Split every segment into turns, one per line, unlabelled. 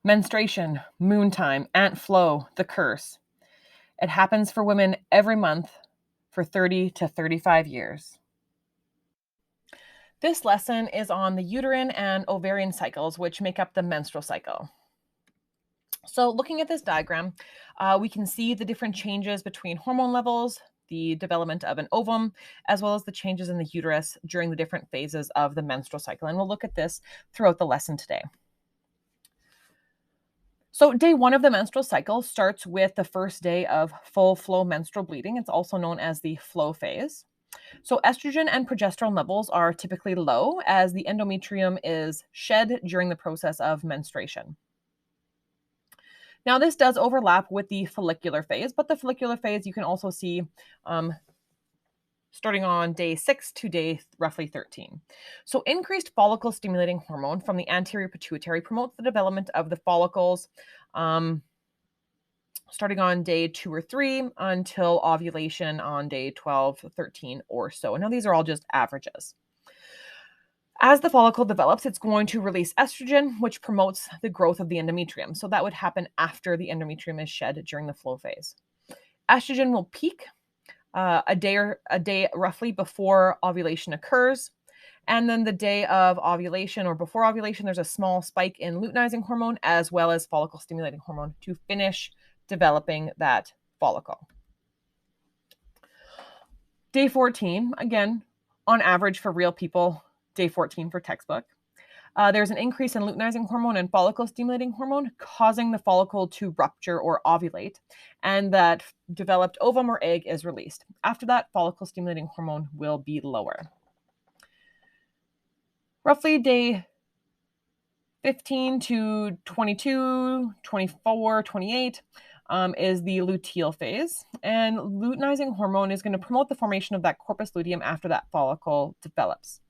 Menstruation, moon time, ant flow, the curse. It happens for women every month for 30 to 35 years. This lesson is on the uterine and ovarian cycles, which make up the menstrual cycle. So looking at this diagram, we can see the different changes between hormone levels, the development of an ovum, as well as the changes in the uterus during the different phases of the menstrual cycle. And we'll look at this throughout the lesson today. So day 1 of the menstrual cycle starts with the first day of full flow menstrual bleeding. It's also known as the flow phase. So estrogen and progesterone levels are typically low as the endometrium is shed during the process of menstruation. Now, this does overlap with the follicular phase, but the follicular phase you can also see starting on day 6 to day roughly 13. So increased follicle stimulating hormone from the anterior pituitary promotes the development of the follicles starting on day 2 or 3 until ovulation on day 12, 13 or so. Now, these are all just averages. As the follicle develops, it's going to release estrogen, which promotes the growth of the endometrium. So that would happen after the endometrium is shed during the flow phase. Estrogen will peak a day roughly before ovulation occurs. And then the day of ovulation or before ovulation, there's a small spike in luteinizing hormone as well as follicle stimulating hormone to finish developing that follicle. Day 14, again, on average for real people, day 14 for textbook. There's an increase in luteinizing hormone and follicle stimulating hormone, causing the follicle to rupture or ovulate, and that developed ovum or egg is released. After that, follicle stimulating hormone will be lower. Roughly day 15 to 22, 24, 28 is the luteal phase. And luteinizing hormone is going to promote the formation of that corpus luteum after that follicle develops.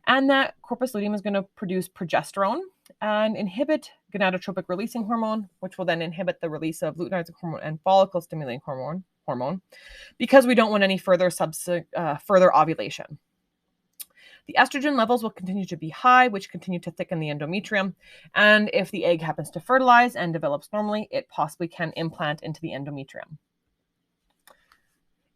And that corpus luteum is going to produce progesterone and inhibit gonadotropic releasing hormone, which will then inhibit the release of luteinizing hormone and follicle stimulating hormone because we don't want any further ovulation. The estrogen levels will continue to be high, which continue to thicken the endometrium. And if the egg happens to fertilize and develops normally, it possibly can implant into the endometrium.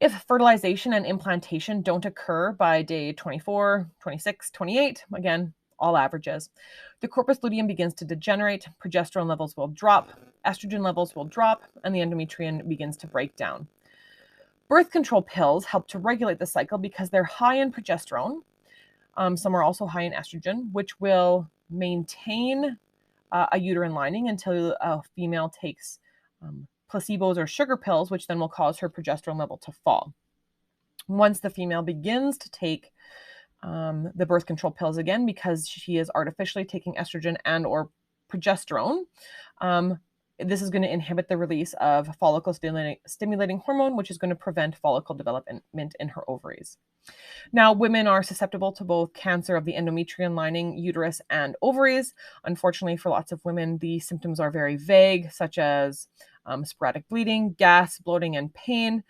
If fertilization and implantation don't occur by day 24, 26, 28, again, all averages, the corpus luteum begins to degenerate, progesterone levels will drop, estrogen levels will drop, and the endometrium begins to break down. Birth control pills help to regulate the cycle because they're high in progesterone. Some are also high in estrogen, which will maintain a uterine lining until a female takes placebos or sugar pills, which then will cause her progesterone level to fall. Once the female begins to take the birth control pills again, because she is artificially taking estrogen and or progesterone, this is going to inhibit the release of follicle stimulating hormone, which is going to prevent follicle development in her ovaries. Now, women are susceptible to both cancer of the endometrium lining, uterus, and ovaries. Unfortunately, for lots of women, the symptoms are very vague, such as sporadic bleeding, gas, bloating, and pain.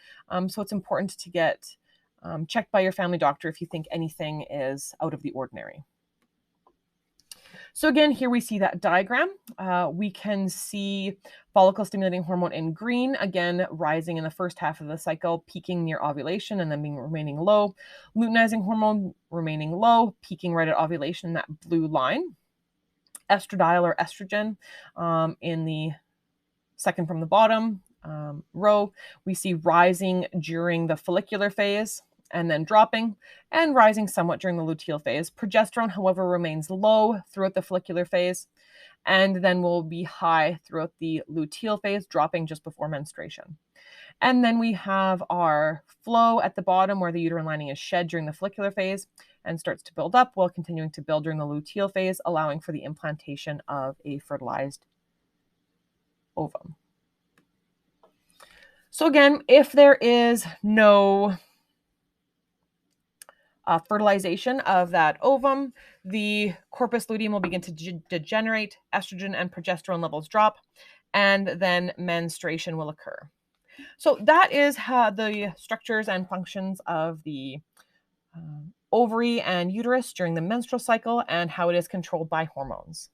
So it's important to get checked by your family doctor if you think anything is out of the ordinary. So again, here we see that diagram. We can see follicle stimulating hormone in green, again, rising in the first half of the cycle, peaking near ovulation and then remaining low. Luteinizing hormone remaining low, peaking right at ovulation, that blue line. Estradiol or estrogen in the second from the bottom row, we see rising during the follicular phase and then dropping and rising somewhat during the luteal phase. Progesterone, however, remains low throughout the follicular phase and then will be high throughout the luteal phase, dropping just before menstruation. And then we have our flow at the bottom where the uterine lining is shed during the follicular phase and starts to build up while continuing to build during the luteal phase, allowing for the implantation of a fertilized ovum. So again, if there is no fertilization of that ovum, the corpus luteum will begin to degenerate, estrogen and progesterone levels drop, and then menstruation will occur. So that is how the structures and functions of the ovary and uterus during the menstrual cycle and how it is controlled by hormones.